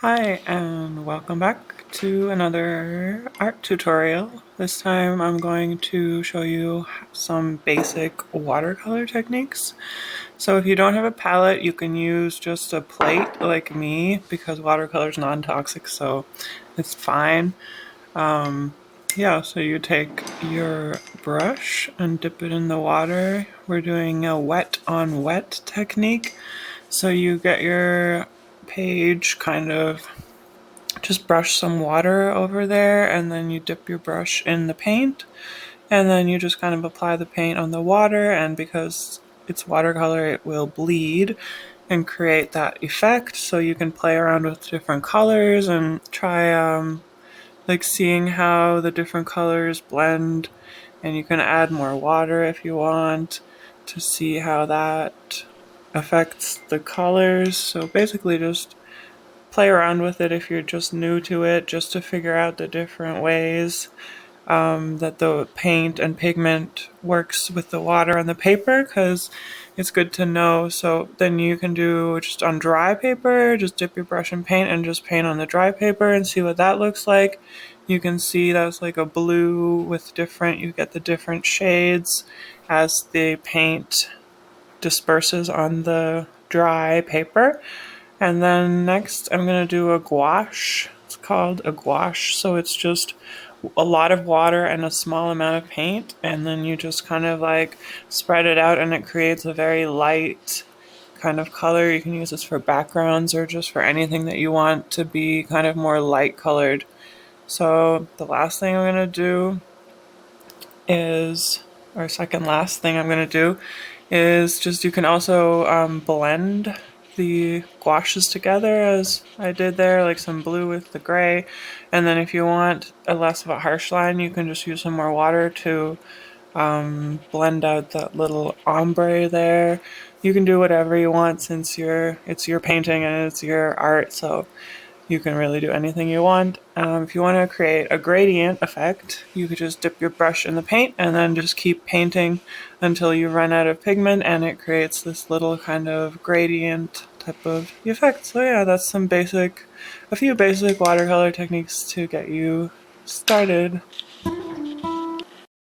Hi and welcome back to another art tutorial. This time I'm going to show you some basic watercolor techniques. So if you don't have a palette, you can use just a plate like me because watercolor is non-toxic, so it's fine. Yeah, so you take your brush and dip it in the water. We're doing a wet on wet technique. So you get your page kind of just brush some water over there and then you dip your brush in the paint and then you just kind of apply the paint on the water, and because it's watercolor it will bleed and create that effect. So you can play around with different colors and try like seeing how the different colors blend, and you can add more water if you want to see how that affects the colors. So basically just play around with it if you're just new to it, just to figure out the different ways that the paint and pigment works with the water on the paper, because it's good to know. So then you can do just on dry paper, just dip your brush in paint and just paint on the dry paper and see what that looks like. You can see that's like a blue with different, you get the different shades as the paint disperses on the dry paper. And then next I'm going to do a gouache. It's called a gouache. So it's just a lot of water and a small amount of paint. And then you just kind of like spread it out and it creates a very light kind of color. You can use this for backgrounds or just for anything that you want to be kind of more light colored. So the last thing I'm going to do is, or second last thing I'm going to do is just, you can also blend the gouaches together as I did there, like some blue with the gray. And then if you want a less of a harsh line, you can just use some more water to blend out that little ombre there. You can do whatever you want since it's your painting and it's your art, so you can really do anything you want. If you want to create a gradient effect, you could just dip your brush in the paint and then just keep painting until you run out of pigment, and it creates this little kind of gradient type of effect. So yeah, that's a few basic watercolor techniques to get you started.